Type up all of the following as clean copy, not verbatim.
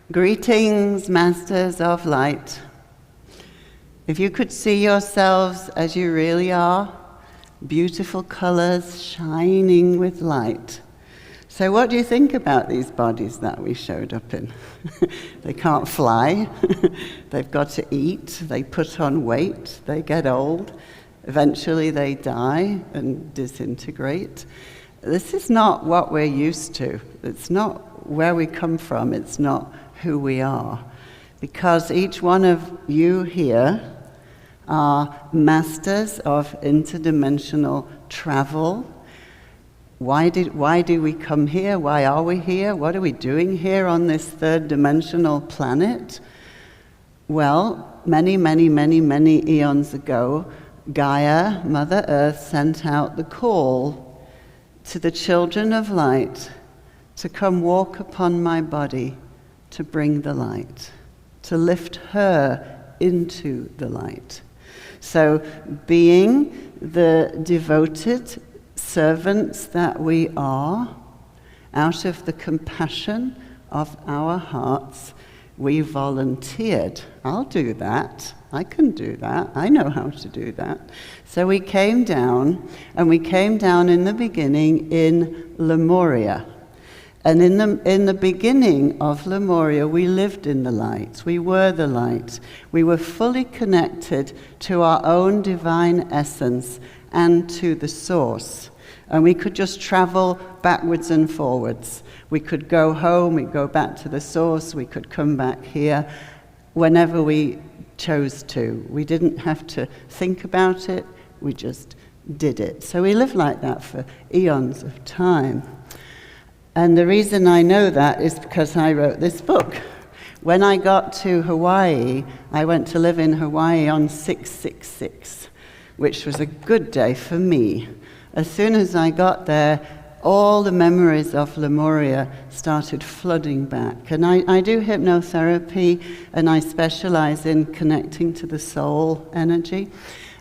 Greetings, masters of light. If you could see yourselves as you really are, beautiful colors shining with light. So what do you think about these bodies that we showed up in? They can't fly, they've got to eat, they put on weight, they get old, eventually they die and disintegrate. This is not what we're used to. It's not where we come from, it's not who we are. Because each one of you here are masters of interdimensional travel. Why do we come here? Why are we here? What are we doing here on this third dimensional planet? Well, many eons ago, Gaia, Mother Earth, sent out the call to the children of light to come walk upon my body, to bring the light, to lift her into the light. So being the devoted servants that we are, out of the compassion of our hearts, we volunteered. I'll do that. I can do that. I know how to do that. So we came down, and we came down in the beginning in Lemuria. And in the beginning of Lemuria, we lived in the light. We were the light. We were fully connected to our own divine essence and to the source. And we could just travel backwards and forwards. We could go home, we'd go back to the source, we could come back here whenever we chose to. We didn't have to think about it, we just did it. So we lived like that for eons of time. And the reason I know that is because I wrote this book. When I got to Hawaii, I went to live in Hawaii on 666, which was a good day for me. As soon as I got there, all the memories of Lemuria started flooding back. And I do hypnotherapy, and I specialize in connecting to the soul energy.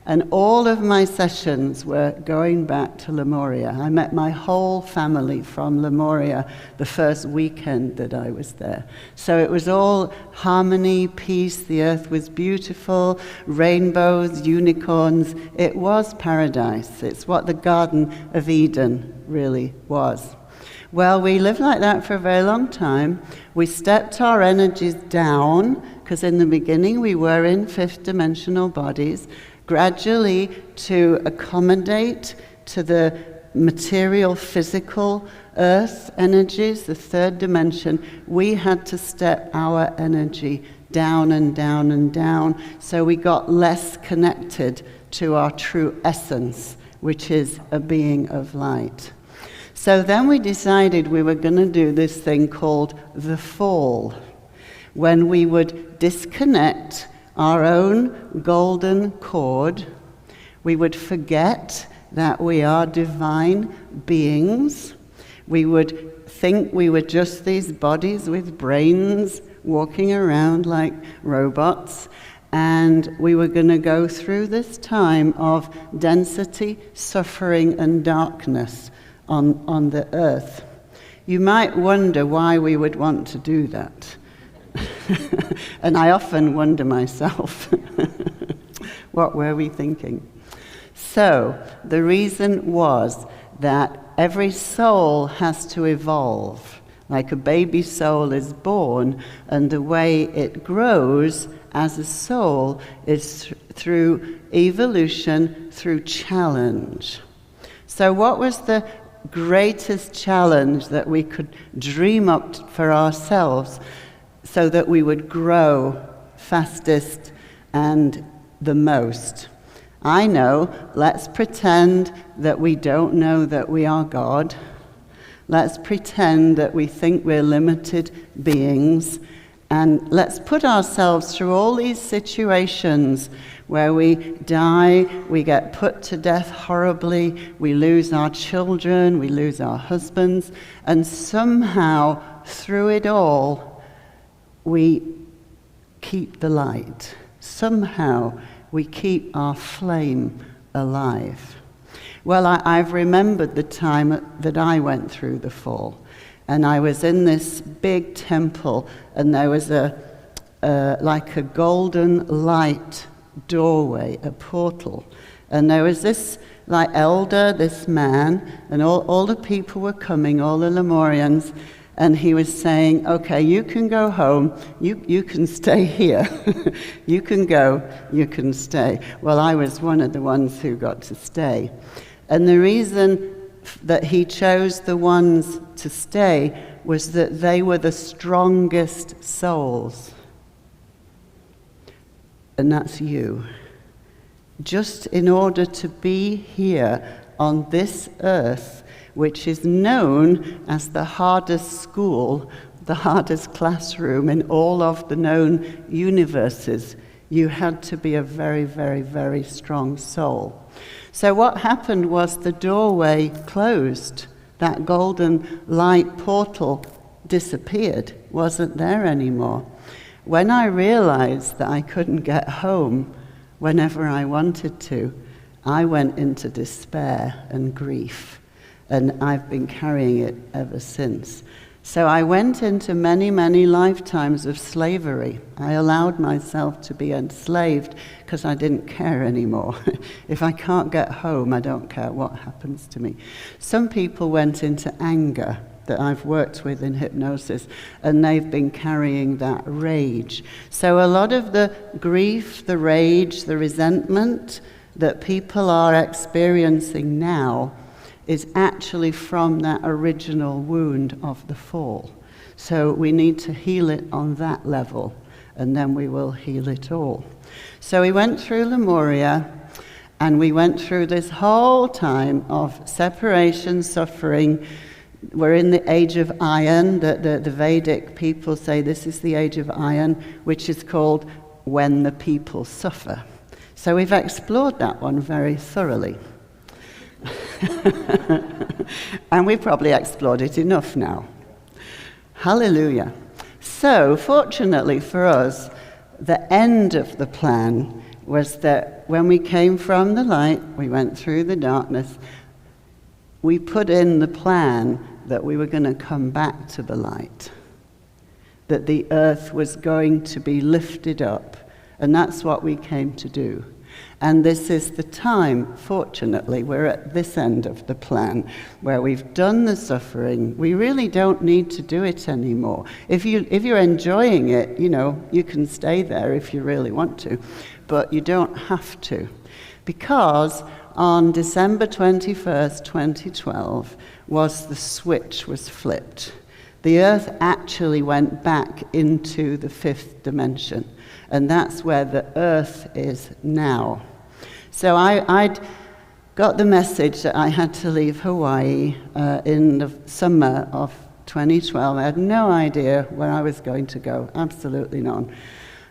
And all of my sessions were going back to Lemuria. I met my whole family from Lemuria the first weekend that I was there. So it was all harmony, peace, the earth was beautiful, rainbows, unicorns. It was paradise. It's what the Garden of Eden really was. Well, we lived like that for a very long time. We stepped our energies down, because in the beginning we were in fifth dimensional bodies, gradually to accommodate to the material, physical earth energies, the third dimension. We had to step our energy down and down and down, so we got less connected to our true essence, which is a being of light. So then we decided we were going to do this thing called the fall, when we would disconnect our own golden cord. We would forget that we are divine beings. We would think we were just these bodies with brains walking around like robots, and we were going to go through this time of density, suffering, and darkness on the earth. You might wonder why we would want to do that. And I often wonder myself, what were we thinking? So the reason was that every soul has to evolve. Like a baby soul is born, and the way it grows as a soul is through evolution, through challenge. So what was the greatest challenge that we could dream up for ourselves so that we would grow fastest and the most? I know, let's pretend that we don't know that we are God. Let's pretend that we think we're limited beings, and let's put ourselves through all these situations where we die, we get put to death horribly, we lose our children, we lose our husbands, and somehow through it all, we keep the light. Somehow we keep our flame alive. Well, I've remembered the time that I went through the fall. And I was in this big temple, and there was like a golden light doorway, a portal. And there was this like elder, this man, and all the people were coming, all the Lemurians, and he was saying, okay, you can go home, you can stay here. You can go, you can stay. Well, I was one of the ones who got to stay. And the reason that he chose the ones to stay was that they were the strongest souls. And that's you. Just in order to be here on this earth, which is known as the hardest school, the hardest classroom in all of the known universes, you had to be a very, very, very strong soul. So what happened was the doorway closed. That golden light portal disappeared, wasn't there anymore. When I realized that I couldn't get home whenever I wanted to, I went into despair and grief. And I've been carrying it ever since. So I went into many, many lifetimes of slavery. I allowed myself to be enslaved because I didn't care anymore. If I can't get home, I don't care what happens to me. Some people went into anger that I've worked with in hypnosis, and they've been carrying that rage. So a lot of the grief, the rage, the resentment that people are experiencing now is actually from that original wound of the fall. So we need to heal it on that level, and then we will heal it all. So we went through Lemuria, and we went through this whole time of separation, suffering. We're in the age of iron. The Vedic people say this is the age of iron, which is called when the people suffer. So we've explored that one very thoroughly. And we've probably explored it enough now. Hallelujah. So, fortunately for us, the end of the plan was that when we came from the light, we went through the darkness, we put in the plan that we were going to come back to the light, that the earth was going to be lifted up, and that's what we came to do. And this is the time, fortunately, we're at this end of the plan, where we've done the suffering. We really don't need to do it anymore. If you're enjoying it, you can stay there if you really want to, but you don't have to. Because on December 21st, 2012, the switch was flipped. The earth actually went back into the fifth dimension. And that's where the earth is now. So I'd got the message that I had to leave Hawaii in the summer of 2012. I had no idea where I was going to go, absolutely none.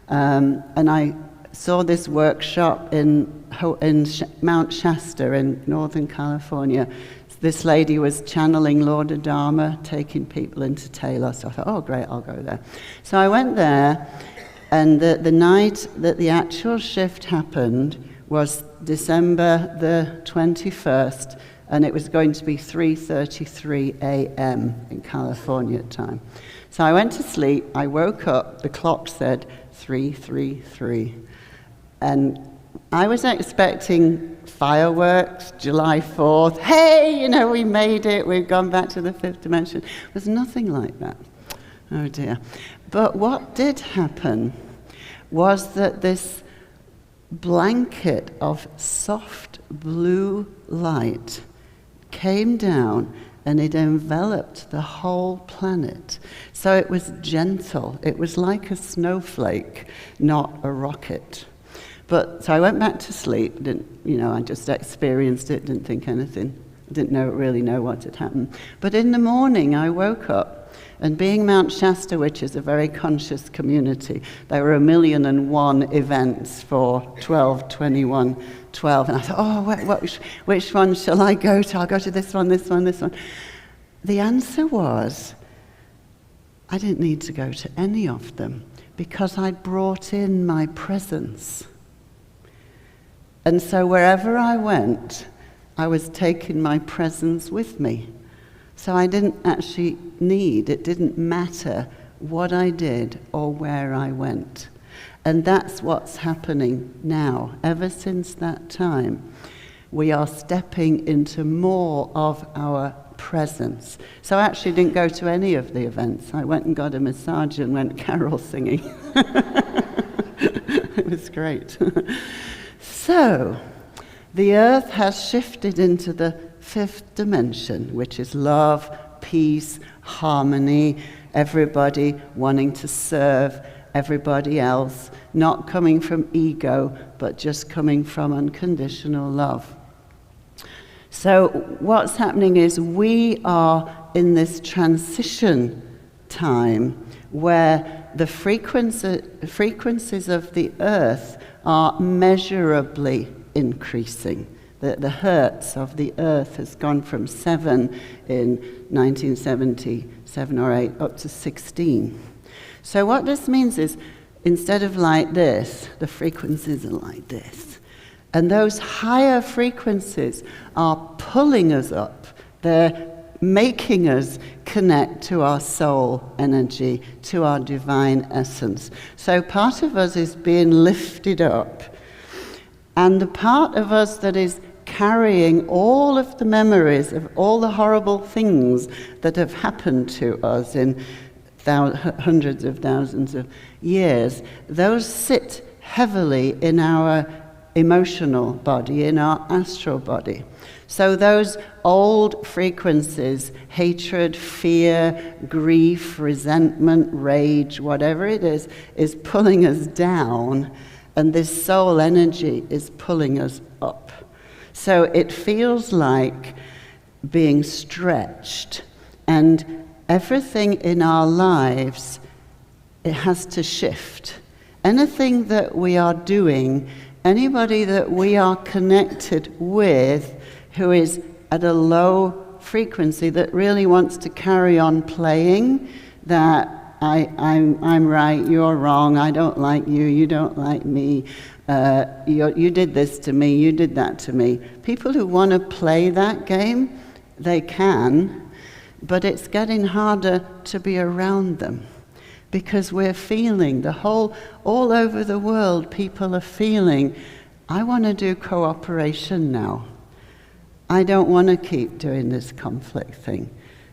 And I saw this workshop in Mount Shasta in Northern California. This lady was channeling Lord Adama, taking people into Taylor. So I thought, oh great, I'll go there. So I went there. And the night that the actual shift happened was December the 21st, and it was going to be 3:33 a.m. in California time. So I went to sleep, I woke up, the clock said 3:33. And I was expecting fireworks, July 4th, hey, we made it, we've gone back to the fifth dimension. It was nothing like that. Oh dear. But what did happen was that this blanket of soft blue light came down and it enveloped the whole planet. So it was gentle. It was like a snowflake, not a rocket. So I went back to sleep. I just experienced it, didn't think anything. I didn't really know what had happened. But in the morning, I woke up. And being Mount Shasta, which is a very conscious community, there were 1,000,001 events for 12/21/12. And I thought, which one shall I go to? I'll go to this one, this one, this one. The answer was, I didn't need to go to any of them because I'd brought in my presence. And so wherever I went, I was taking my presence with me. So I didn't actually it didn't matter what I did or where I went. And that's what's happening now. Ever since that time, we are stepping into more of our presence. So I actually didn't go to any of the events. I went and got a massage and went carol singing. It was great. So, the earth has shifted into the fifth dimension, which is love, peace, harmony, everybody wanting to serve everybody else, not coming from ego, but just coming from unconditional love. So what's happening is we are in this transition time where the frequencies of the earth are measurably increasing. The hertz of the earth has gone from 7 in 1977 or 8 up to 16. So what this means is, instead of like this, the frequencies are like this. And those higher frequencies are pulling us up. They're making us connect to our soul energy, to our divine essence. So part of us is being lifted up. And the part of us that is carrying all of the memories of all the horrible things that have happened to us in hundreds of thousands of years, those sit heavily in our emotional body, in our astral body. So those old frequencies, hatred, fear, grief, resentment, rage, whatever it is pulling us down, and this soul energy is pulling us up. So it feels like being stretched, and everything in our lives, it has to shift. Anything that we are doing, anybody that we are connected with who is at a low frequency that really wants to carry on playing, that I'm right, you're wrong, I don't like you, you don't like me, you did this to me, you did that to me. People who want to play that game, they can, but it's getting harder to be around them because we're feeling all over the world, people are feeling, I want to do cooperation now. I don't want to keep doing this conflict thing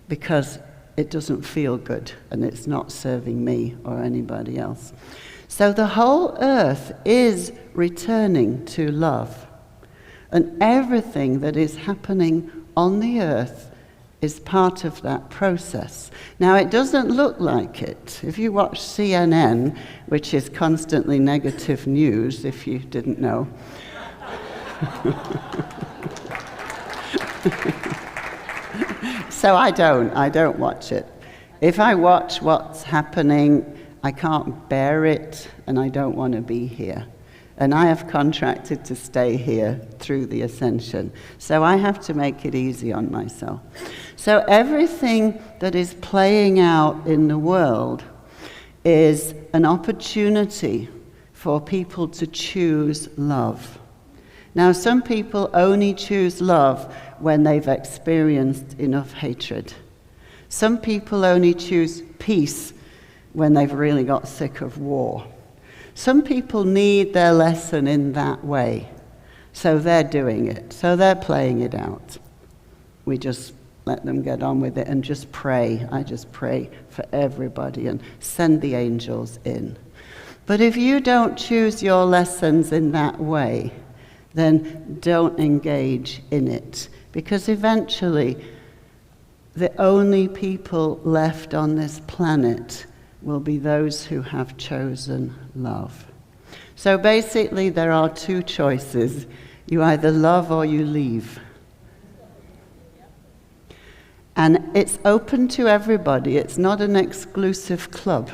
because it doesn't feel good and it's not serving me or anybody else. So the whole earth is returning to love. And everything that is happening on the earth is part of that process. Now, it doesn't look like it. If you watch CNN, which is constantly negative news, if you didn't know. So I don't watch it. If I watch what's happening, I can't bear it, and I don't want to be here. And I have contracted to stay here through the ascension. So I have to make it easy on myself. So everything that is playing out in the world is an opportunity for people to choose love. Now, some people only choose love when they've experienced enough hatred. Some people only choose peace when they've really got sick of war. Some people need their lesson in that way, so they're doing it, so they're playing it out. We just let them get on with it and just pray. I just pray for everybody and send the angels in. But if you don't choose your lessons in that way, then don't engage in it, because eventually the only people left on this planet will be those who have chosen love. So basically there are two choices. You either love or you leave. And it's open to everybody. It's not an exclusive club.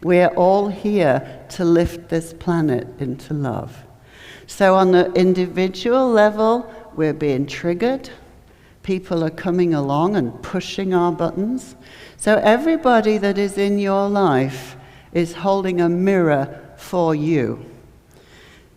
We're all here to lift this planet into love. So on the individual level, we're being triggered. People are coming along and pushing our buttons. So everybody that is in your life is holding a mirror for you.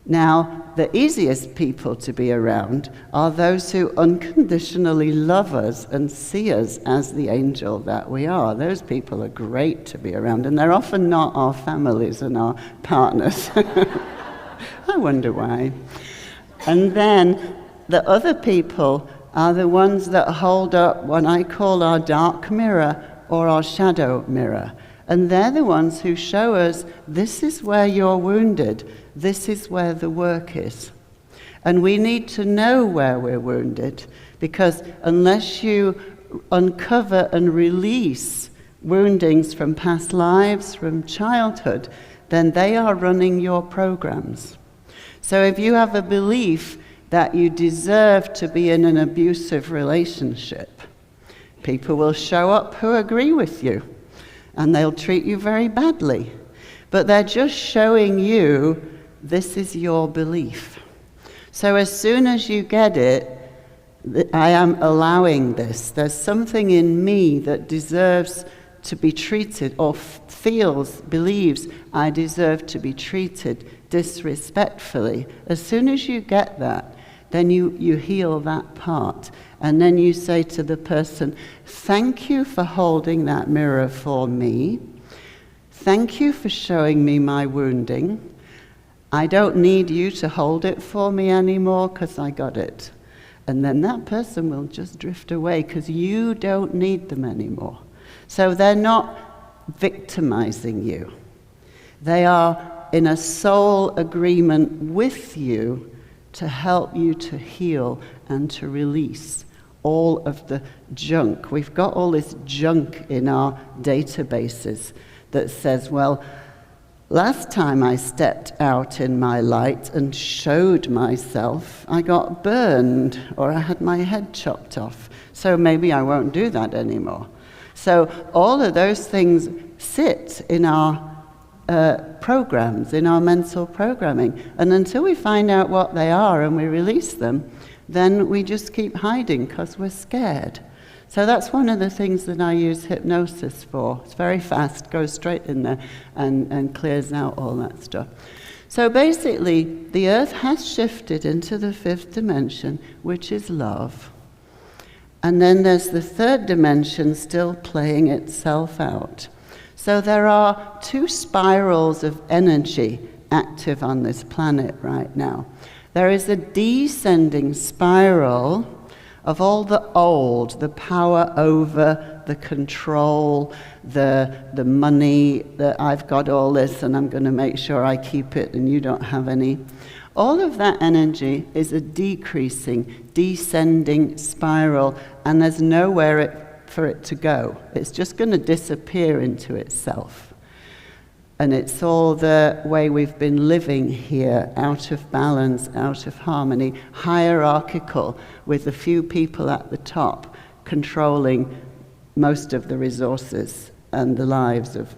Now, the easiest people to be around are those who unconditionally love us and see us as the angel that we are. Those people are great to be around, and they're often not our families and our partners. I wonder why. And then the other people are the ones that hold up what I call our dark mirror or our shadow mirror. And they're the ones who show us, this is where you're wounded. This is where the work is. And we need to know where we're wounded, because unless you uncover and release woundings from past lives, from childhood, then they are running your programs. So if you have a belief that you deserve to be in an abusive relationship, people will show up who agree with you, and they'll treat you very badly. But they're just showing you this is your belief. So as soon as you get it, I am allowing this. There's something in me that deserves to be treated, or believes I deserve to be treated disrespectfully. As soon as you get that, then you heal that part. And then you say to the person, thank you for holding that mirror for me. Thank you for showing me my wounding. I don't need you to hold it for me anymore because I got it. And then that person will just drift away because you don't need them anymore. So they're not victimizing you. They are in a soul agreement with you to help you to heal and to release all of the junk. We've got all this junk in our databases that says, well, last time I stepped out in my light and showed myself, I got burned or I had my head chopped off. So maybe I won't do that anymore. So all of those things sit in our programs, in our mental programming. And until we find out what they are and we release them, then we just keep hiding because we're scared. So that's one of the things that I use hypnosis for. It's very fast, goes straight in there and clears out all that stuff. So basically, the earth has shifted into the fifth dimension, which is love. And then there's the third dimension still playing itself out. So there are two spirals of energy active on this planet right now. There is a descending spiral of all the old, the power over, the control, the money, that I've got all this and I'm going to make sure I keep it and you don't have any. All of that energy is a decreasing, descending spiral, and there's nowhere for it to go. It's just going to disappear into itself. And it's all the way we've been living here, out of balance, out of harmony, hierarchical, with a few people at the top controlling most of the resources and the lives of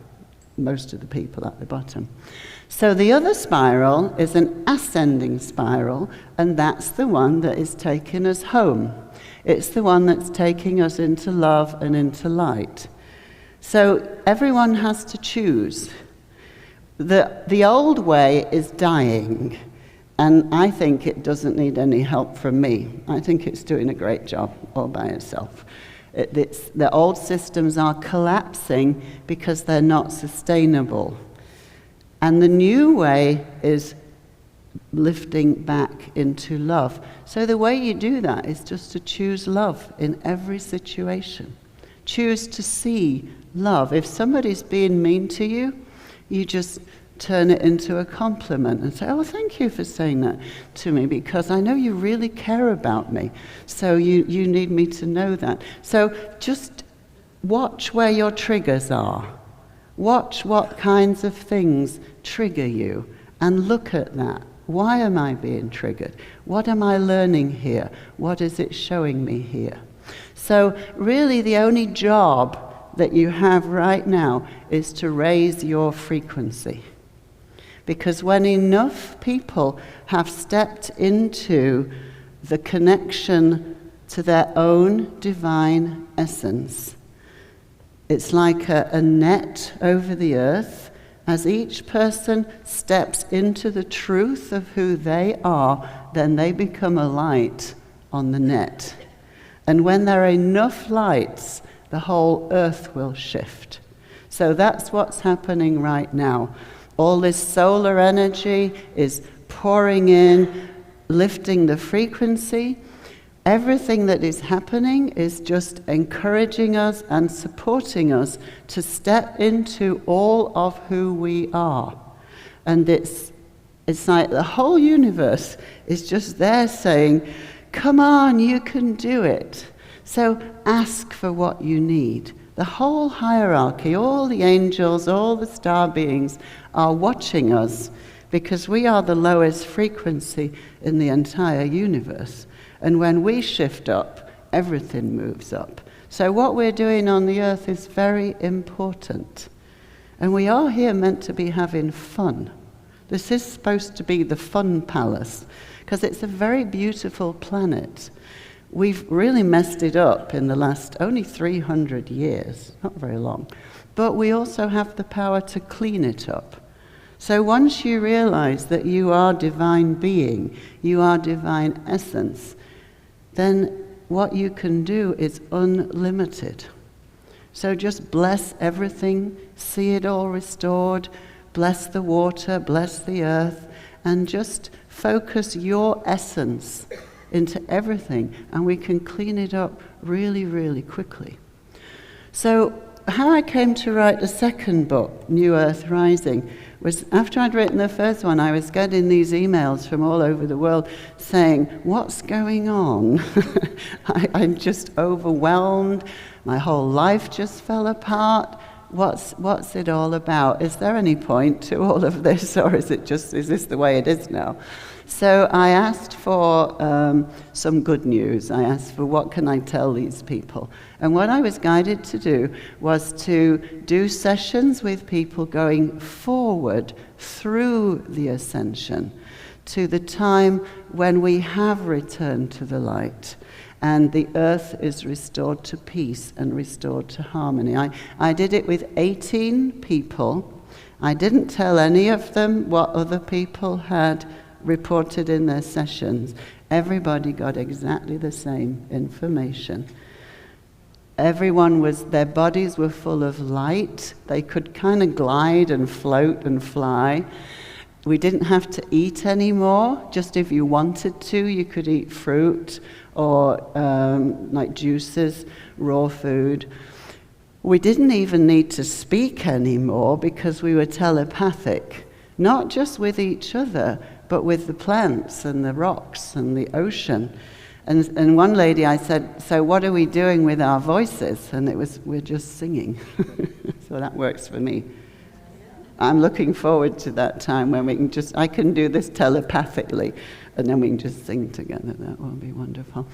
most of the people at the bottom. So the other spiral is an ascending spiral, and that's the one that is taking us home. It's the one that's taking us into love and into light. So everyone has to choose. The old way is dying, and I think it doesn't need any help from me. I think it's doing a great job all by itself. The old systems are collapsing because they're not sustainable. And the new way is lifting back into love. So the way you do that is just to choose love in every situation. Choose to see love. If somebody's being mean to you, you just turn it into a compliment and say, oh, thank you for saying that to me, because I know you really care about me. So you need me to know that. So just watch where your triggers are. Watch what kinds of things trigger you and look at that. Why am I being triggered? What am I learning here? What is it showing me here? So really the only job that you have right now is to raise your frequency. Because when enough people have stepped into the connection to their own divine essence, it's like a net over the earth As each person steps into the truth of who they are, then they become a light on the net. And when there are enough lights, the whole earth will shift. So that's what's happening right now. All this solar energy is pouring in, lifting the frequency. Everything that is happening is just encouraging us and supporting us to step into all of who we are. And it's like the whole universe is just there saying, come on, you can do it. So ask for what you need. The whole hierarchy, all the angels, all the star beings are watching us because we are the lowest frequency in the entire universe. And when we shift up, everything moves up. So what we're doing on the earth is very important. And we are here meant to be having fun. This is supposed to be the fun palace, because it's a very beautiful planet. We've really messed it up in the last only 300 years, not very long. But we also have the power to clean it up. So once you realize that you are divine being, you are divine essence, then what you can do is unlimited. So just bless everything, see it all restored, bless the water, bless the earth, and just focus your essence into everything, and we can clean it up really, really quickly. So how I came to write the second book, New Earth Rising, was after I'd written the first one, I was getting these emails from all over the world saying, what's going on? I'm just overwhelmed. My whole life just fell apart. What's it all about? Is there any point to all of this, or is this the way it is now? So I asked for some good news. I asked for what can I tell these people? And what I was guided to do was to do sessions with people going forward through the ascension to the time when we have returned to the light and the earth is restored to peace and restored to harmony. I did it with 18 people. I didn't tell any of them what other people had reported in their sessions. Everybody got exactly the same information. Their bodies were full of light. They could kind of glide and float and fly. We didn't have to eat anymore. Just if you wanted to, you could eat fruit or like juices, raw food. We didn't even need to speak anymore because we were telepathic, not just with each other, but with the plants and the rocks and the ocean. And one lady, I said, so what are we doing with our voices? And we're just singing. So that works for me. I'm looking forward to that time when I can do this telepathically, and then we can just sing together. That will be wonderful.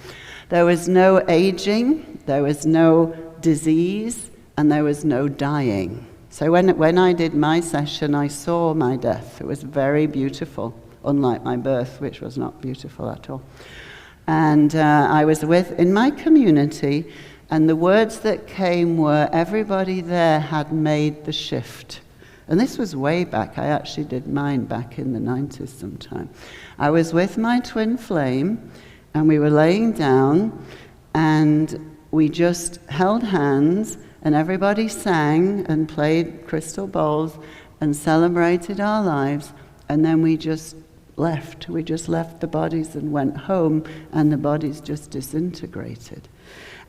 There was no aging, there was no disease, and there was no dying. So when I did my session, I saw my death. It was very beautiful, unlike my birth, which was not beautiful at all. And I was in my community, and the words that came were, everybody there had made the shift. And this was way back. I actually did mine back in the 90s sometime. I was with my twin flame, and we were laying down, and we just held hands, and everybody sang and played crystal bowls and celebrated our lives, and then we just left. We just left the bodies and went home, and the bodies just disintegrated.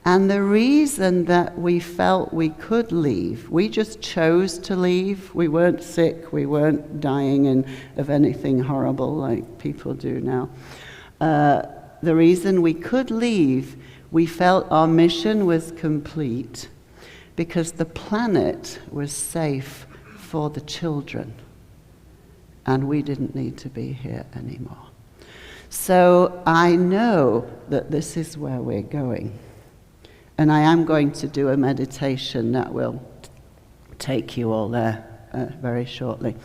And the reason that we felt we could leave, we just chose to leave. We weren't sick, we weren't dying of anything horrible like people do now. The reason we could leave, we felt our mission was complete because the planet was safe for the children. And we didn't need to be here anymore. So I know that this is where we're going. And I am going to do a meditation that will take you all there very shortly.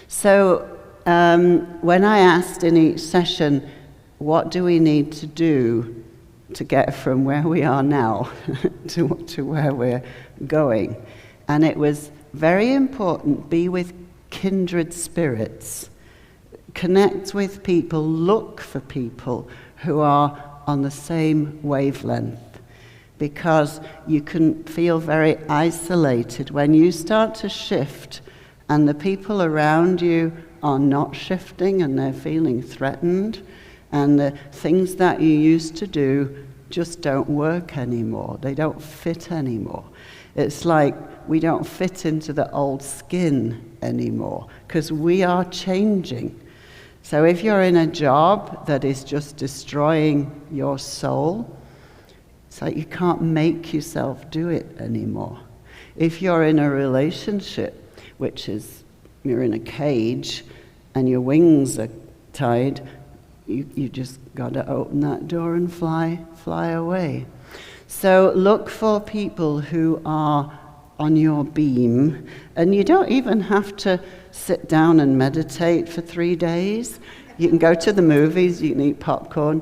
So when I asked in each session, what do we need to do to get from where we are now to where we're going? And it was very important, be with kindred spirits. Connect with people, look for people who are on the same wavelength, because you can feel very isolated when you start to shift and the people around you are not shifting and they're feeling threatened, and the things that you used to do just don't work anymore. They don't fit anymore. It's like we don't fit into the old skin anymore because we are changing. So if you're in a job that is just destroying your soul, it's like you can't make yourself do it anymore. If you're in a relationship, which is you're in a cage and your wings are tied, you just got to open that door and fly away. So look for people who are on your beam, and you don't even have to sit down and meditate for 3 days. You can go to the movies, you can eat popcorn.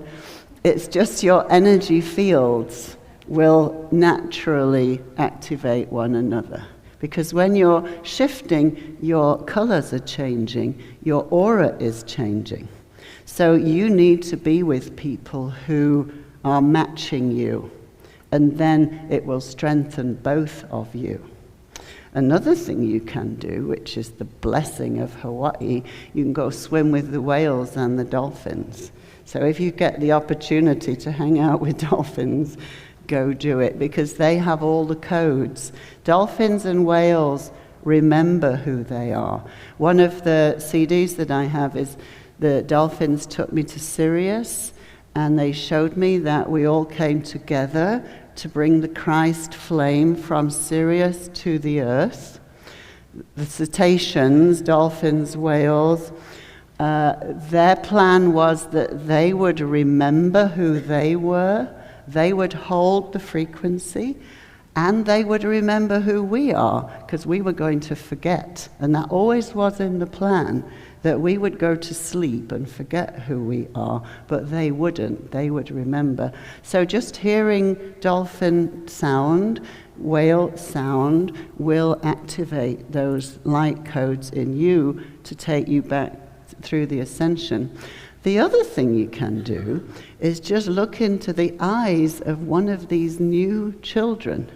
It's just your energy fields will naturally activate one another. Because when you're shifting, your colors are changing, your aura is changing. So you need to be with people who are matching you, and then it will strengthen both of you. Another thing you can do, which is the blessing of Hawaii, you can go swim with the whales and the dolphins. So if you get the opportunity to hang out with dolphins, go do it, because they have all the codes. Dolphins and whales remember who they are. One of the CDs that I have is the dolphins took me to Sirius, and they showed me that we all came together to bring the Christ flame from Sirius to the earth. The cetaceans, dolphins, whales, their plan was that they would remember who they were, they would hold the frequency, and they would remember who we are, because we were going to forget. And that always was in the plan, that we would go to sleep and forget who we are, but they wouldn't. They would remember. So just hearing dolphin sound, whale sound, will activate those light codes in you to take you back through the ascension. The other thing you can do is just look into the eyes of one of these new children.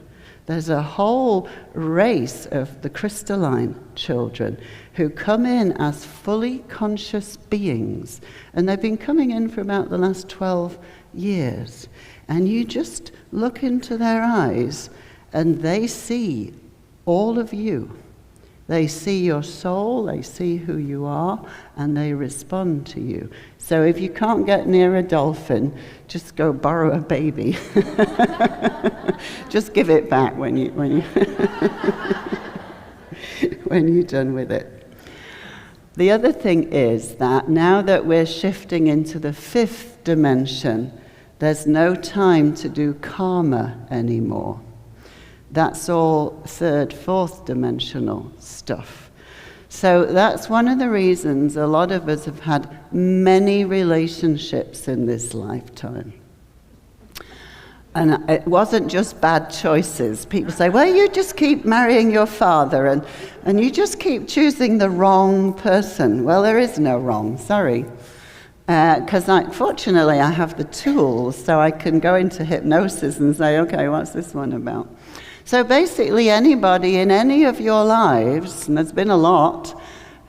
There's a whole race of the crystalline children who come in as fully conscious beings. And they've been coming in for about the last 12 years. And you just look into their eyes and they see all of you. They see your soul, they see who you are, and they respond to you. So if you can't get near a dolphin, just go borrow a baby. Just give it back when you're done with it. The other thing is that now that we're shifting into the 5th dimension, there's no time to do karma anymore. That's all 3rd, 4th dimensional stuff. So that's one of the reasons a lot of us have had many relationships in this lifetime. And it wasn't just bad choices. People say, well, you just keep marrying your father and you just keep choosing the wrong person. Well, there is no wrong, sorry. Because fortunately I have the tools, so I can go into hypnosis and say, okay, what's this one about? So basically anybody in any of your lives, and there's been a lot,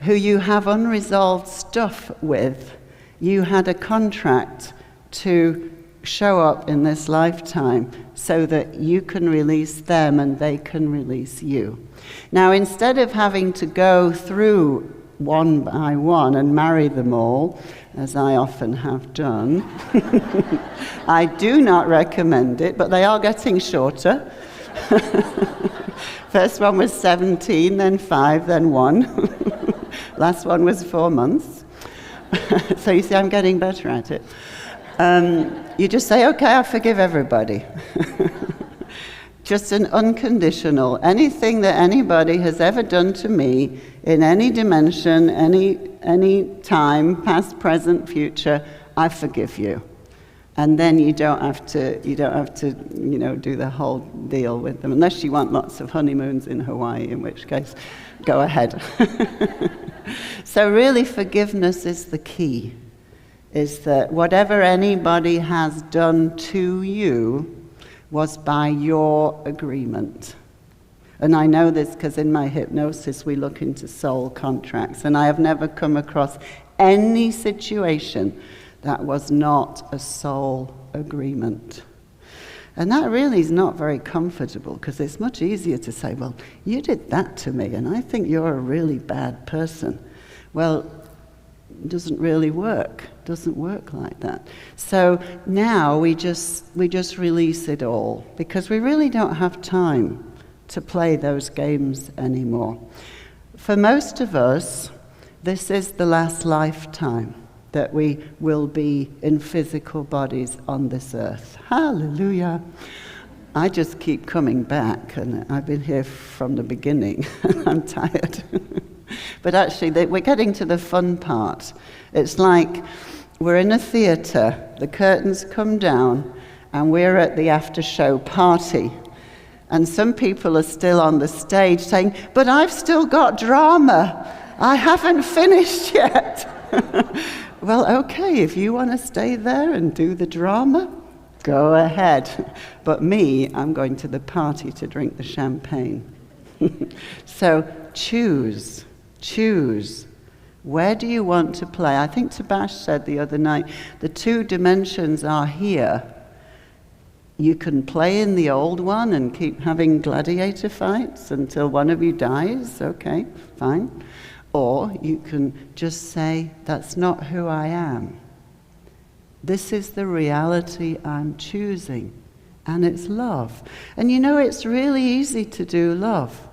who you have unresolved stuff with, you had a contract to show up in this lifetime so that you can release them and they can release you. Now, instead of having to go through one by one and marry them all, as I often have done, I do not recommend it, but they are getting shorter. First one was 17, then 5, then 1. Last one was 4 months. So you see, I'm getting better at it. You just say, okay, I forgive everybody. Just an unconditional. Anything that anybody has ever done to me in any dimension, any time, past, present, future, I forgive you. And then you don't have to, do the whole deal with them, unless you want lots of honeymoons in Hawaii, in which case, go ahead. So really, forgiveness is the key, is that whatever anybody has done to you was by your agreement. And I know this because in my hypnosis we look into soul contracts, and I have never come across any situation that was not a soul agreement. And that really is not very comfortable, because it's much easier to say, well, you did that to me and I think you're a really bad person. Well, it doesn't really work. It doesn't work like that. So now we just release it all, because we really don't have time to play those games anymore. For most of us, this is the last lifetime that we will be in physical bodies on this earth. Hallelujah. I just keep coming back, and I've been here from the beginning. I'm tired. But actually, we're getting to the fun part. It's like we're in a theatre, the curtains come down, and we're at the after-show party. And some people are still on the stage saying, but I've still got drama. I haven't finished yet. Well, okay, if you want to stay there and do the drama, go ahead. But me, I'm going to the party to drink the champagne. So choose. Where do you want to play? I think Tabash said the other night, the two dimensions are here. You can play in the old one and keep having gladiator fights until one of you dies. Okay, fine. Or you can just say, that's not who I am. This is the reality I'm choosing. And it's love. And it's really easy to do love.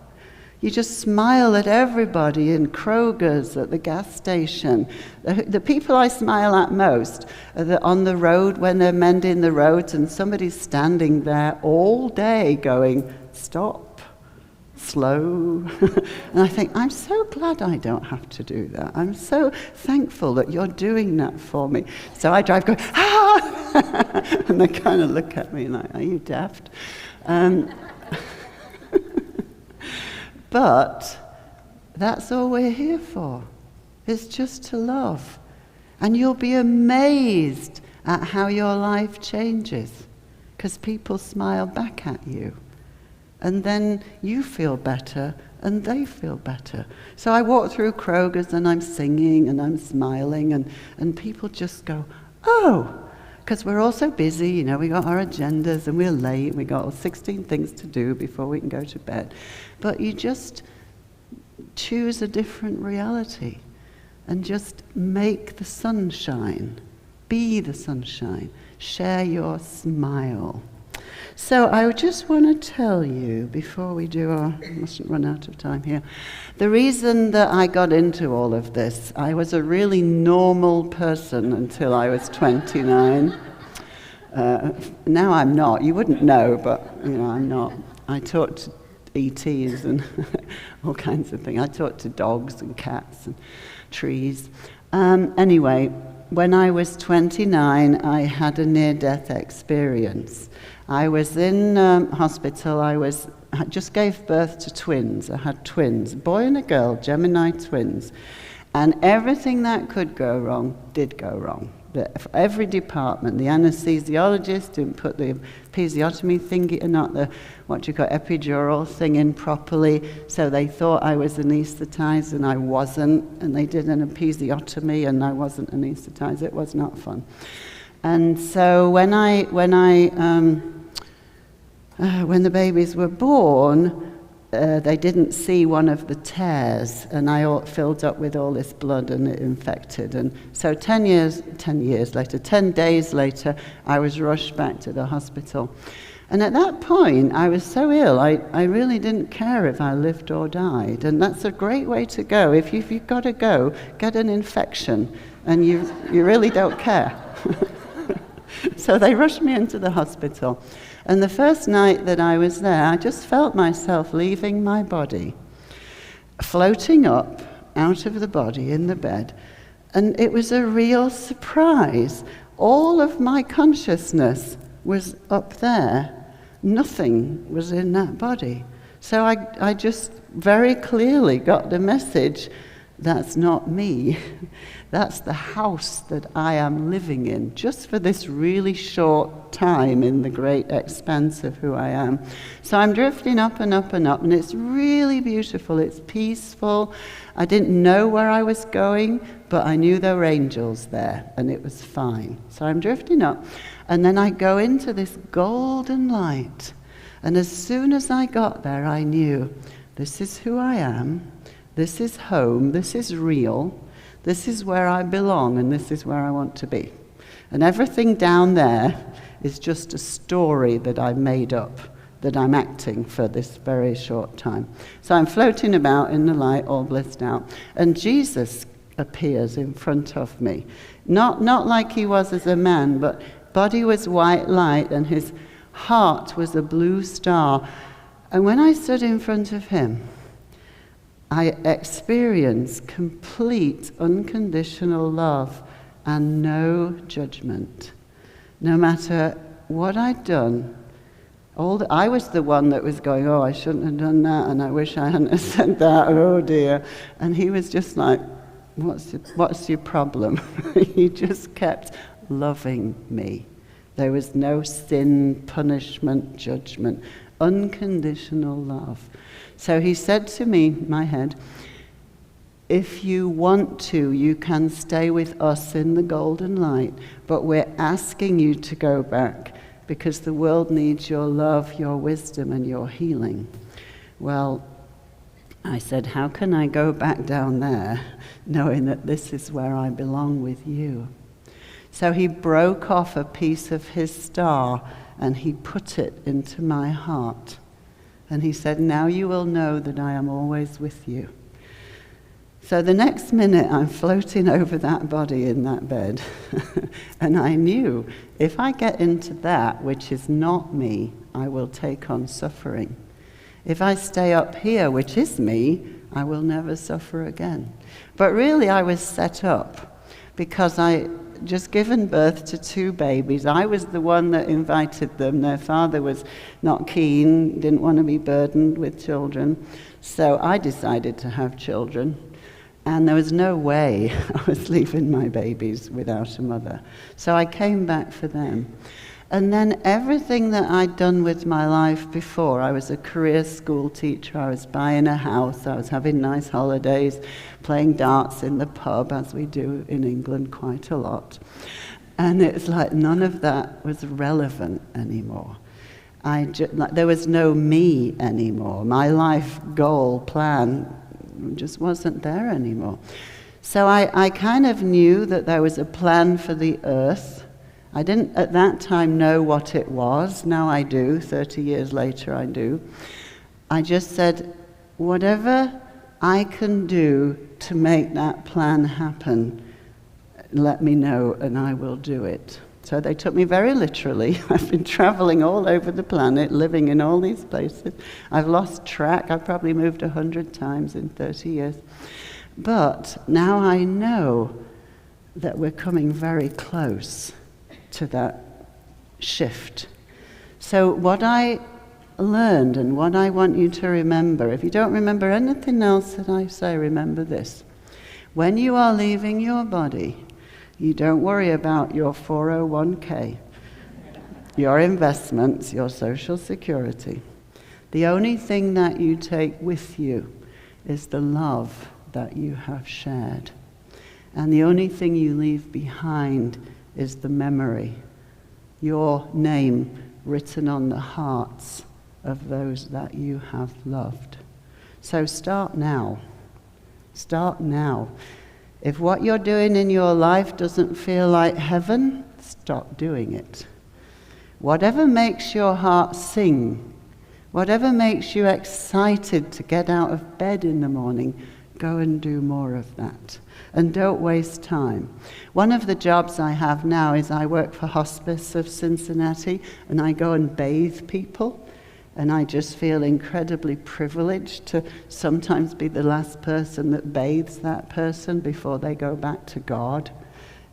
You just smile at everybody in Kroger's, at the gas station. The people I smile at most are on the road when they're mending the roads and somebody's standing there all day going, stop, slow. And I think, I'm so glad I don't have to do that. I'm so thankful that you're doing that for me. So I drive going, ah! And they kind of look at me like, are you daft? But that's all we're here for. It's just to love. And you'll be amazed at how your life changes, because people smile back at you. And then you feel better, and they feel better. So I walk through Kroger's, and I'm singing, and I'm smiling, and people just go, oh, because we're all so busy, we got our agendas, and we're late, we got 16 things to do before we can go to bed. But you just choose a different reality, and just make the sunshine, be the sunshine, share your smile. So I just want to tell you, before we do mustn't run out of time here, the reason that I got into all of this, I was a really normal person until I was 29. Now I'm not. You wouldn't know, but I'm not. I talk to ETs and all kinds of things. I talk to dogs and cats and trees. Anyway, when I was 29, I had a near-death experience. I was in hospital. I just gave birth to twins. I had twins, a boy and a girl, Gemini twins. And everything that could go wrong did go wrong. Every department, the anesthesiologist didn't put the episiotomy thingy, not the, epidural thing in properly, so they thought I was anesthetized and I wasn't, and they did an episiotomy and I wasn't anesthetized. It was not fun. And so when the babies were born, they didn't see one of the tears, and I filled up with all this blood and it infected. And so 10 days later, I was rushed back to the hospital. And at that point, I was so ill, I really didn't care if I lived or died. And that's a great way to go. If you've got to go, get an infection, and you really don't care. So they rushed me into the hospital. And the first night that I was there, I just felt myself leaving my body, floating up out of the body in the bed. And it was a real surprise all of my consciousness was up there. Nothing was in that body. So I just very clearly got the message, that's not me. That's the house that I am living in, just for this really short time in the great expanse of who I am. So I'm drifting up and up and up, and it's really beautiful. It's peaceful. I didn't know where I was going, but I knew there were angels there, and it was fine. So I'm drifting up, and then I go into this golden light. And as soon as I got there, I knew, this is who I am. This is home. This is real. This is where I belong, and this is where I want to be. And everything down there is just a story that I made up, that I'm acting for this very short time. So I'm floating about in the light, all blissed out, and Jesus appears in front of me. Not like he was as a man, but body was white light, and his heart was a blue star. And when I stood in front of him, I experienced complete unconditional love and no judgment. No matter what I'd done, I was the one that was going, oh, I shouldn't have done that, and I wish I hadn't have said that, oh dear. And he was just like, what's your problem? He just kept loving me. There was no sin, punishment, judgment, unconditional love. So he said to me, my head, if you want to, you can stay with us in the golden light, but we're asking you to go back because the world needs your love, your wisdom, and your healing. Well, I said, how can I go back down there knowing that this is where I belong with you? So he broke off a piece of his star and he put it into my heart. And he said, now you will know that I am always with you. So the next minute I'm floating over that body in that bed. And I knew if I get into that, which is not me, I will take on suffering. If I stay up here, which is me, I will never suffer again. But really I was set up because I just given birth to 2 babies. I was the one that invited them. Their father was not keen, didn't want to be burdened with children. So I decided to have children. And there was no way I was leaving my babies without a mother. So I came back for them. And then everything that I'd done with my life before, I was a career school teacher, I was buying a house, I was having nice holidays, playing darts in the pub, as we do in England quite a lot. And it's like none of that was relevant anymore. There was no me anymore. My life goal, plan, just wasn't there anymore. So I kind of knew that there was a plan for the earth. I didn't at that time know what it was. Now I do. 30 years later I do. I just said, whatever I can do to make that plan happen, let me know and I will do it. So they took me very literally. I've been traveling all over the planet, living in all these places. I've lost track. I've probably moved 100 times in 30 years. But now I know that we're coming very close to that shift. So what I learned and what I want you to remember, if you don't remember anything else that I say, remember this. When you are leaving your body, you don't worry about your 401k, your investments, your social security. The only thing that you take with you is the love that you have shared. And the only thing you leave behind is the memory, your name written on the hearts of those that you have loved. So start now. Start now. If what you're doing in your life doesn't feel like heaven, stop doing it. Whatever makes your heart sing, whatever makes you excited to get out of bed in the morning, go and do more of that. And don't waste time. One of the jobs I have now is I work for Hospice of Cincinnati, and I go and bathe people. And I just feel incredibly privileged to sometimes be the last person that bathes that person before they go back to God.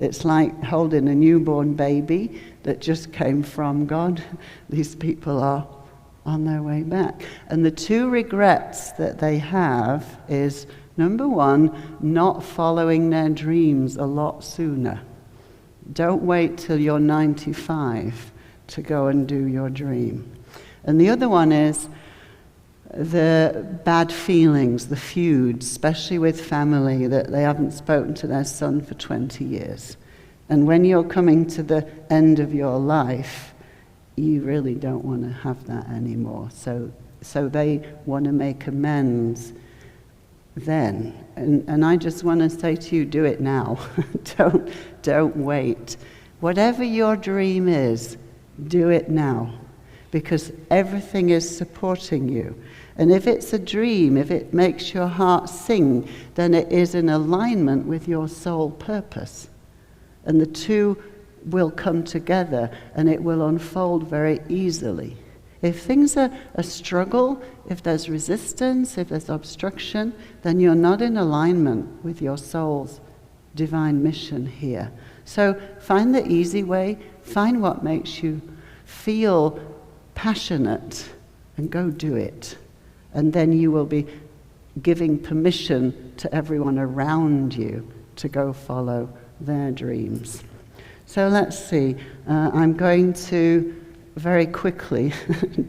It's like holding a newborn baby that just came from God. These people are on their way back. And the two regrets that they have is, number one, not following their dreams a lot sooner. Don't wait till you're 95 to go and do your dream. And the other one is the bad feelings, the feuds, especially with family, that they haven't spoken to their son for 20 years. And when you're coming to the end of your life, you really don't want to have that anymore. So they want to make amends then. And I just want to say to you, do it now. Don't wait. Whatever your dream is, do it now. Because everything is supporting you. And if it's a dream, if it makes your heart sing, then it is in alignment with your soul purpose. And the two will come together and it will unfold very easily. If things are a struggle, if there's resistance, if there's obstruction, then you're not in alignment with your soul's divine mission here. So find the easy way, find what makes you feel passionate and go do it. And then you will be giving permission to everyone around you to go follow their dreams. So let's see. I'm going to very quickly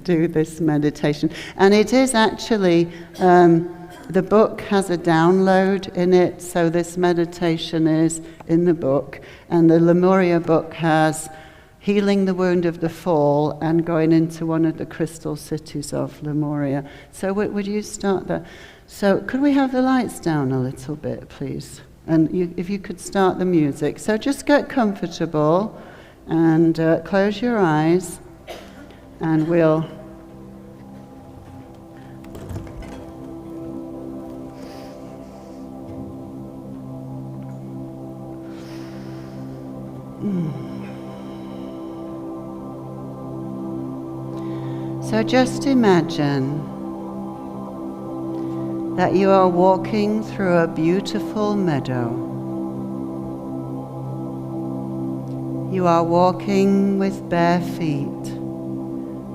do this meditation. And it is actually, the book has a download in it, so this meditation is in the book. And the Lemuria book has Healing the Wound of the Fall and going into one of the crystal cities of Lemuria. So would you start there? So could we have the lights down a little bit, please? And if you could start the music. So just get comfortable and close your eyes, and we'll... So just imagine that you are walking through a beautiful meadow. You are walking with bare feet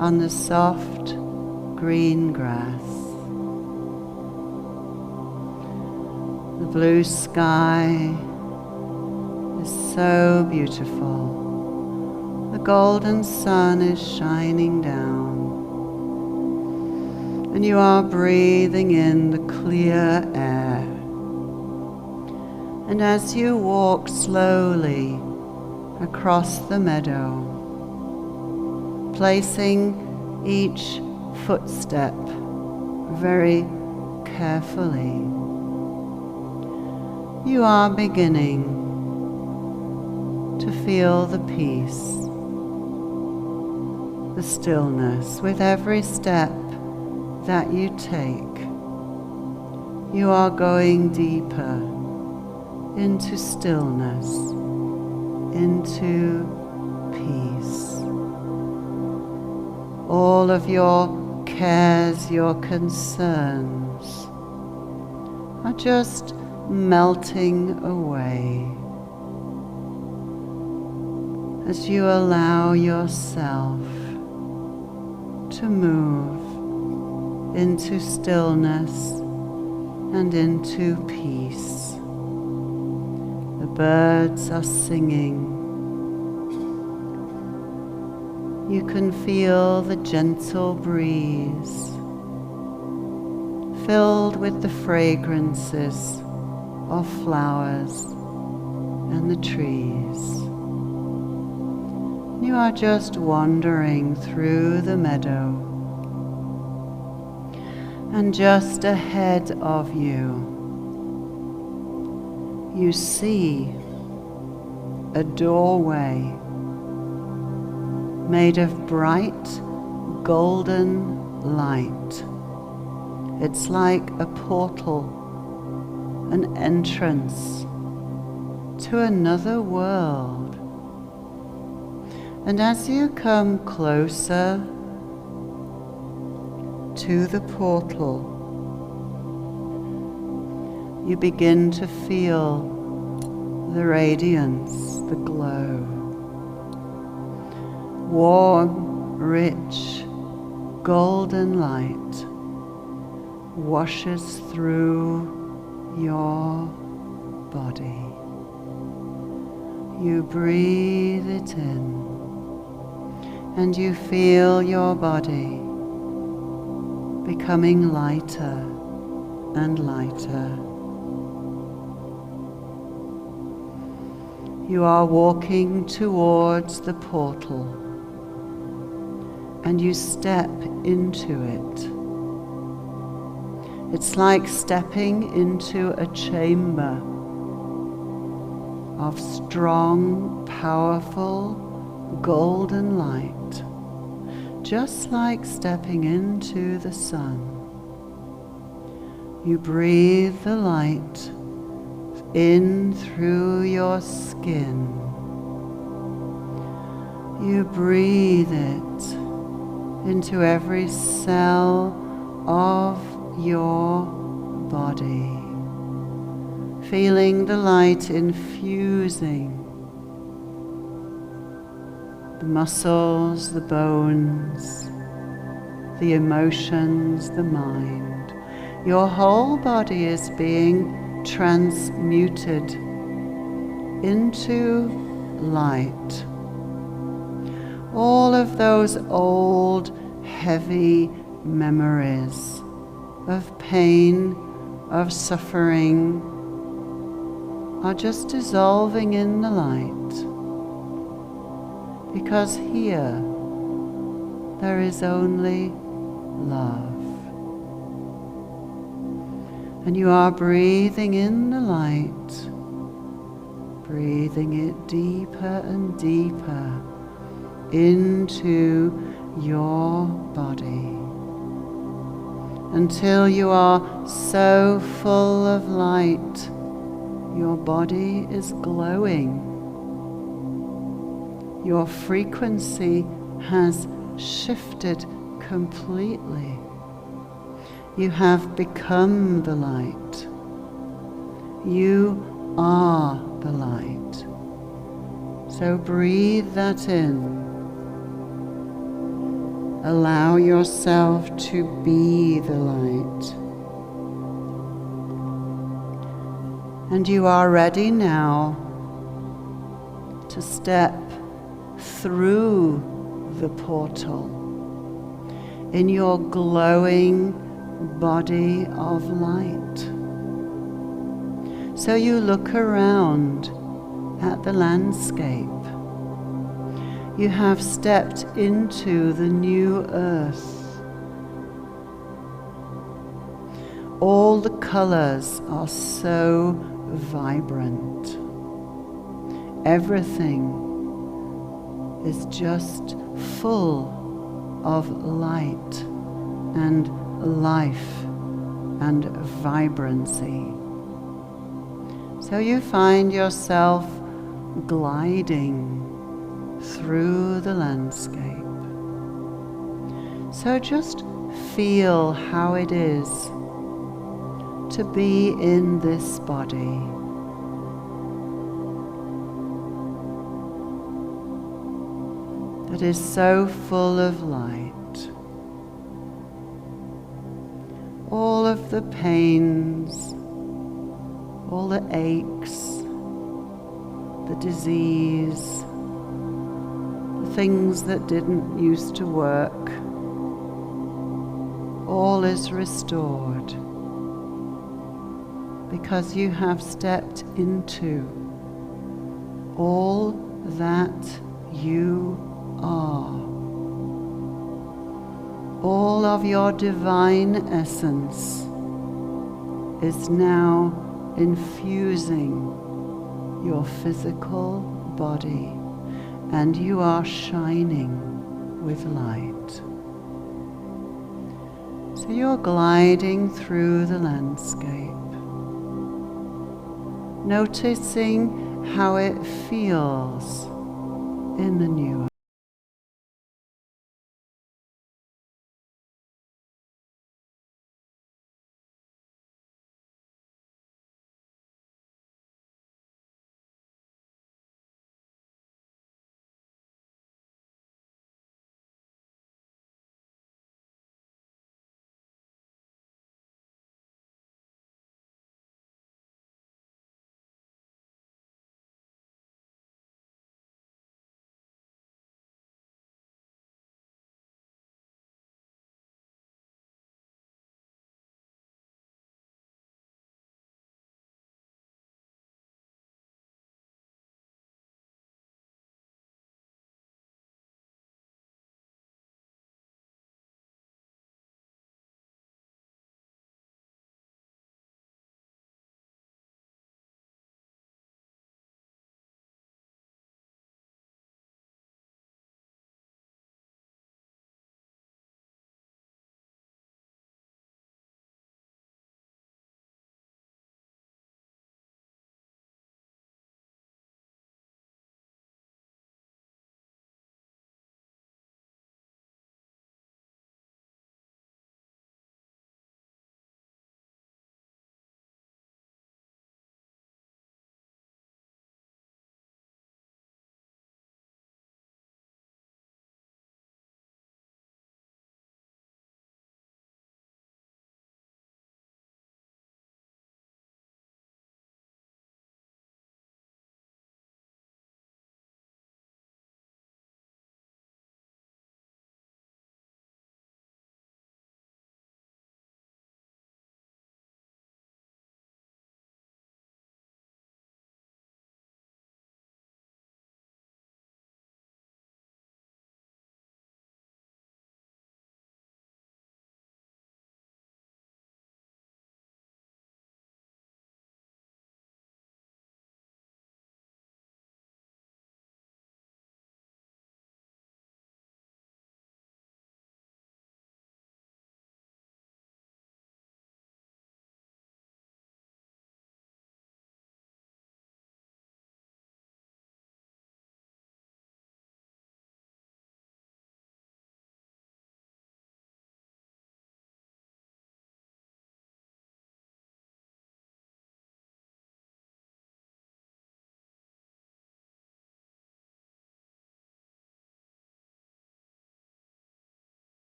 on the soft green grass. The blue sky is so beautiful. The golden sun is shining down. And you are breathing in the clear air. And as you walk slowly across the meadow, placing each footstep very carefully, you are beginning to feel the peace, the stillness with every step that you take. You are going deeper into stillness, into peace. All of your cares, your concerns are just melting away as you allow yourself to move into stillness and into peace. The birds are singing. You can feel the gentle breeze filled with the fragrances of flowers and the trees. You are just wandering through the meadow. And just ahead of you, you see a doorway made of bright golden light. It's like a portal, an entrance to another world. And as you come closer to the portal, you begin to feel the radiance, the glow. Warm, rich, golden light washes through your body. You breathe it in, and you feel your body becoming lighter and lighter. You are walking towards the portal, and you step into it. It's like stepping into a chamber of strong, powerful, golden light, just like stepping into the sun. You breathe the light in through your skin. You breathe it into every cell of your body, feeling the light infusing the muscles, the bones, the emotions, the mind. Your whole body is being transmuted into light. All of those old, heavy memories of pain, of suffering, are just dissolving in the light. Because here, there is only love. And you are breathing in the light, breathing it deeper and deeper into your body, until you are so full of light, your body is glowing. Your frequency has shifted completely. You have become the light. You are the light. So breathe that in. Allow yourself to be the light. And you are ready now to step through the portal in your glowing body of light. So you look around at the landscape. You have stepped into the new earth. All the colors are so vibrant. Everything is just full of light and life and vibrancy. So you find yourself gliding through the landscape. So just feel how it is to be in this body. That is so full of light. All of the pains, all the aches, the disease, the things that didn't used to work, all is restored because you have stepped into all that you are. All of your divine essence is now infusing your physical body, and you are shining with light. So you're gliding through the landscape, noticing how it feels in the new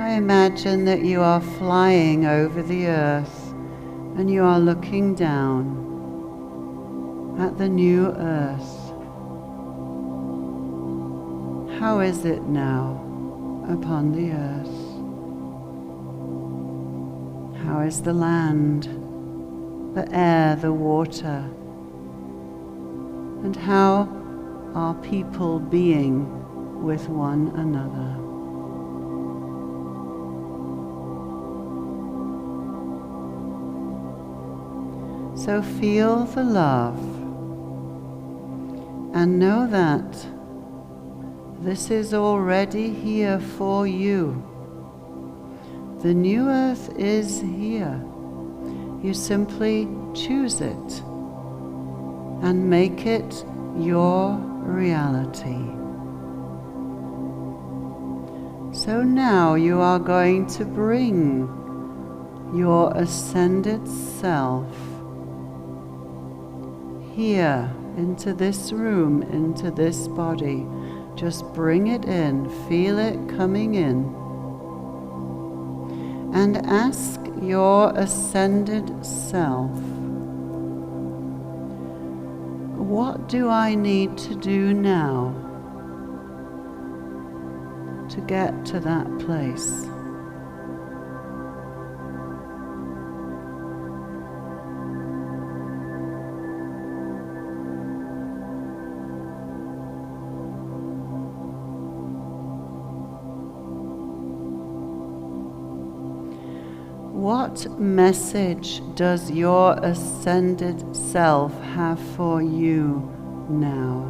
I imagine that you are flying over the earth and you are looking down at the new earth. How is it now upon the earth? How is the land, the air, the water? And how are people being with one another? So feel the love and know that this is already here for you. The new earth is here. You simply choose it and make it your reality. So now you are going to bring your ascended self here into this room, into this body. Just bring it in, feel it coming in, and ask your ascended self, what do I need to do now to get to that place? What message does your ascended self have for you now?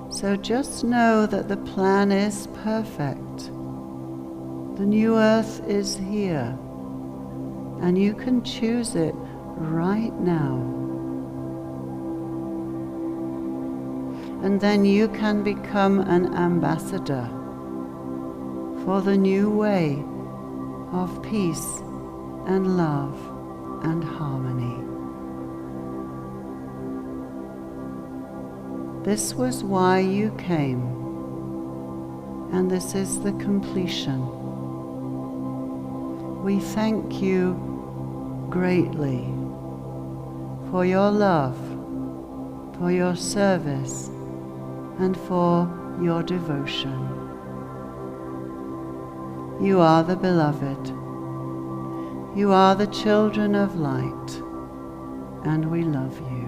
So just know that the plan is perfect. The new earth is here. And you can choose it right now. And then you can become an ambassador for the new way of peace and love and harmony. This was why you came, and this is the completion. We thank you greatly for your love, for your service, and for your devotion. You are the beloved. You are the children of light, and we love you.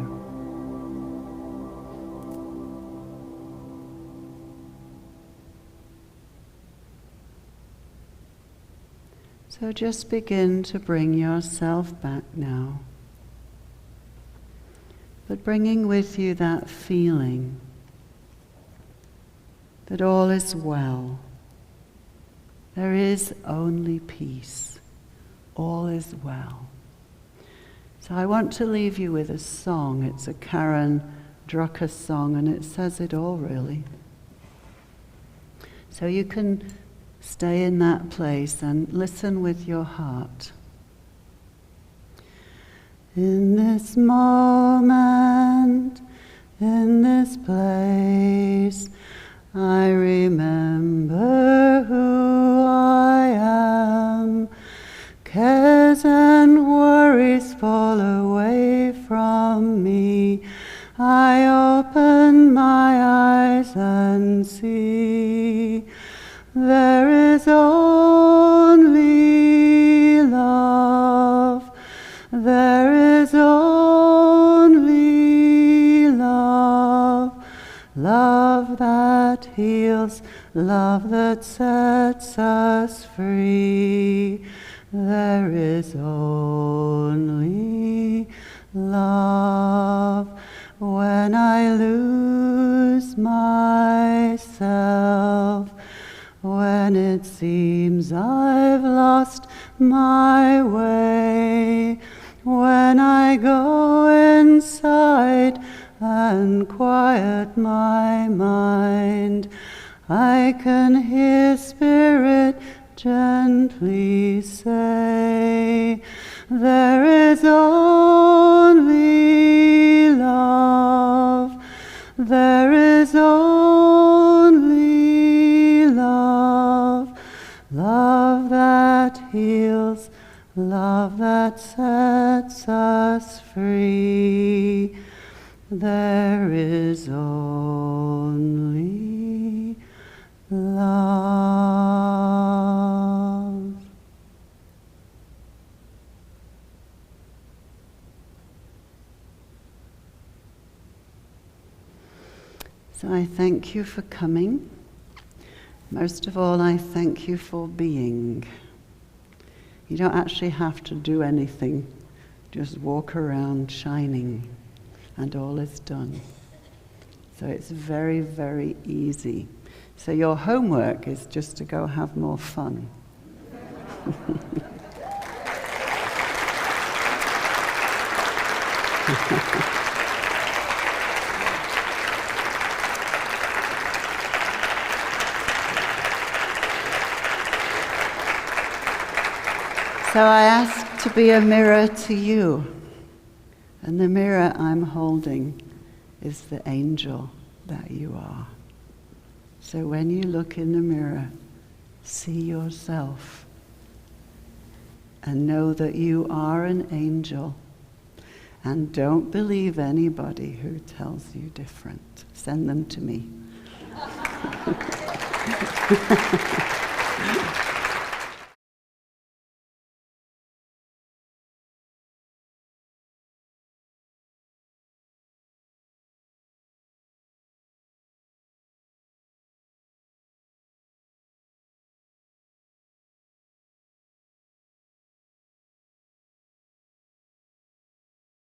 So just begin to bring yourself back now, but bringing with you that feeling that all is well. There is only peace. All is well. So I want to leave you with a song. It's a Karen Drucker song, and it says it all, really. So you can stay in that place and listen with your heart. In this moment, in this place, I remember who I am. Cares and worries fall away from me. I open my eyes and see there is only love. There is only love. Love that heals, love that sets us free. There is only love. When I lose myself, when it seems I've lost my way, when I go inside and quiet my mind, I can hear Spirit gently say, there is only love, there is only love, love that heals, love that sets us free. There is only love. So I thank you for coming. Most of all, I thank you for being. You don't actually have to do anything. Just walk around shining, and all is done. So it's very, very easy. So your homework is just to go have more fun. So I ask to be a mirror to you. And the mirror I'm holding is the angel that you are. So when you look in the mirror, see yourself and know that you are an angel. And don't believe anybody who tells you different. Send them to me.